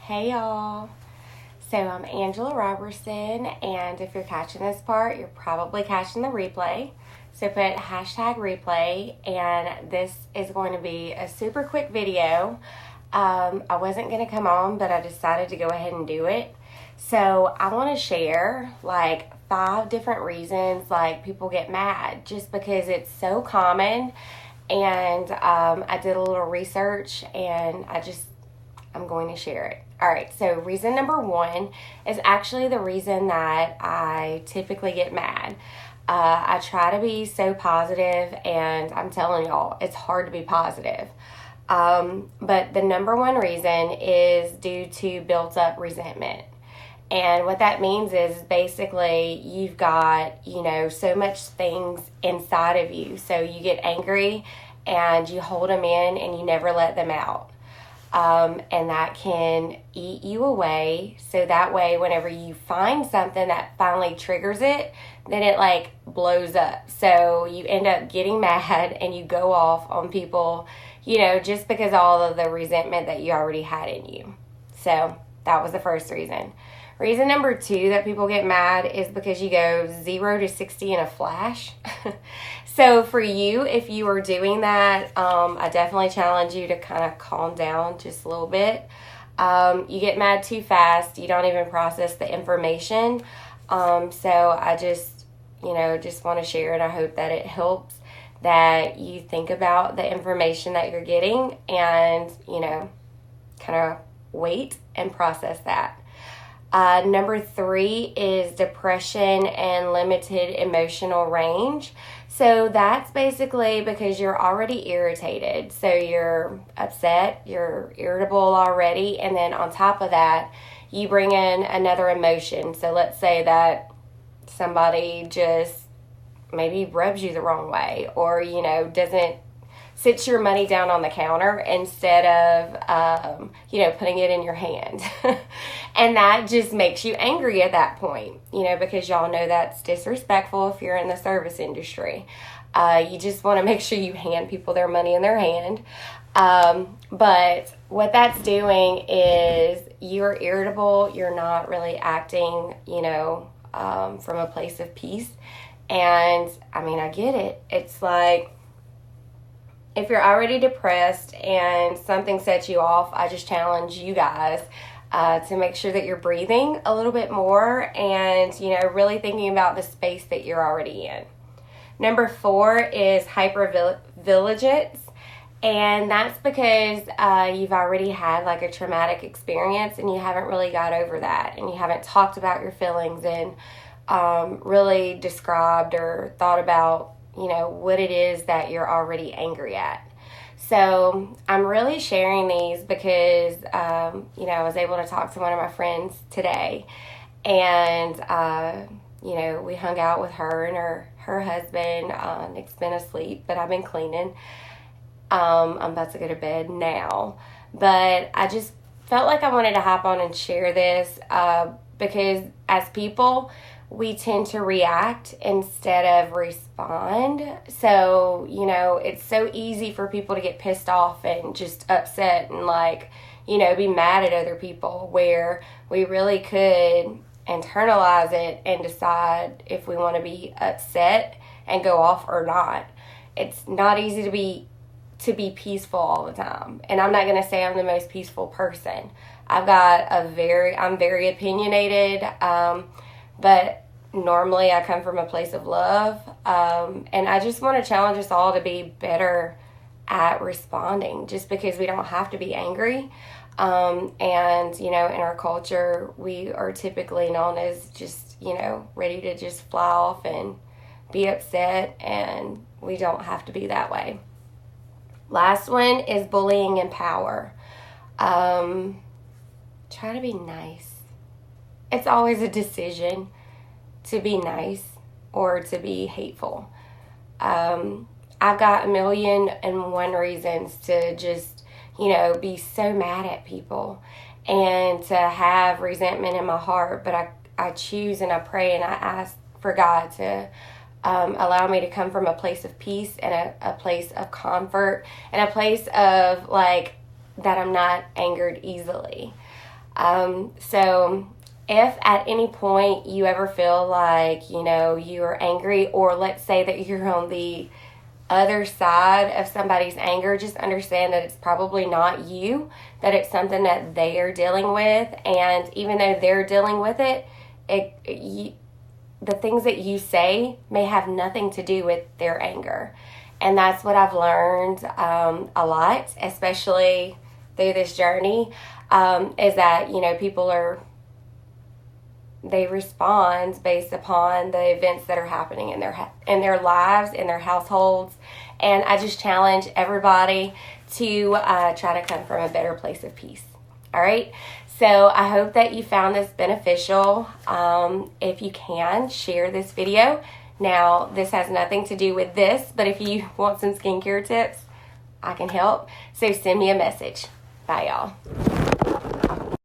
Hey y'all. So I'm Angela Robertson, and if you're catching this part, you're probably catching the replay. So put hashtag replay, and this is going to be a super quick video. I wasn't going to come on, but I decided to go ahead and do it. So I want to share like 5 different reasons like people get mad just because it's so common. And I did a little research, and I'm going to share it. All right, so reason number 1 is actually the reason that I typically get mad. I try to be so positive, and I'm telling y'all, it's hard to be positive. But the number 1 reason is due to built up resentment. And what that means is basically you've got, so much things inside of you. So you get angry and you hold them in and you never let them out. And that can eat you away. So that way, whenever you find something that finally triggers it, then it like blows up. So you end up getting mad and you go off on people, just because all of the resentment that you already had in you. So that was the first reason. Reason number 2 that people get mad is because you go 0 to 60 in a flash. So for you, if you are doing that, I definitely challenge you to kind of calm down just a little bit. You get mad too fast. You don't even process the information. So I just want to share, and I hope that it helps that you think about the information that you're getting and, kind of wait and process that. Number 3 is depression and limited emotional range. So that's basically because you're already irritated. So you're upset, you're irritable already, and then on top of that, you bring in another emotion. So let's say that somebody just maybe rubs you the wrong way, or, doesn't sits your money down on the counter instead of, putting it in your hand. And that just makes you angry at that point, because y'all know that's disrespectful if you're in the service industry. You just want to make sure you hand people their money in their hand. But what that's doing is you're irritable. You're not really acting, from a place of peace. And I get it. It's like, if you're already depressed and something sets you off, I just challenge you guys to make sure that you're breathing a little bit more and, really thinking about the space that you're already in. Number 4 is hypervigilance, and that's because you've already had like a traumatic experience and you haven't really got over that, and you haven't talked about your feelings and really described or thought about what it is that you're already angry at. So I'm really sharing these because, I was able to talk to one of my friends today, and, we hung out with her and her husband. Nick's been asleep, but I've been cleaning. I'm about to go to bed now, but I just felt like I wanted to hop on and share this, because as people, we tend to react instead of respond. So, it's so easy for people to get pissed off and just upset and be mad at other people, where we really could internalize it and decide if we want to be upset and go off or not. It's not easy to be peaceful all the time. And I'm not going to say I'm the most peaceful person. I'm very opinionated, but normally I come from a place of love, and I just want to challenge us all to be better at responding, just because we don't have to be angry. And, in our culture, we are typically known as just, ready to just fly off and be upset, and we don't have to be that way. Last one is bullying and power. Try to be nice. It's always a decision to be nice or to be hateful. I've got 1,000,001 reasons to just, be so mad at people and to have resentment in my heart, but I choose and I pray and I ask for God to allow me to come from a place of peace and a place of comfort and a place of that I'm not angered easily. So if at any point you ever feel like, you're angry, or let's say that you're on the other side of somebody's anger, just understand that it's probably not you, that it's something that they are dealing with. And even though they're dealing with it, the things that you say may have nothing to do with their anger. And that's what I've learned a lot, especially through this journey, is that, people they respond based upon the events that are happening in their lives, in their households. And I just challenge everybody to try to come from a better place of peace. All right. So I hope that you found this beneficial. If you can, share this video. Now, this has nothing to do with this, but if you want some skincare tips, I can help. So send me a message. Bye, y'all.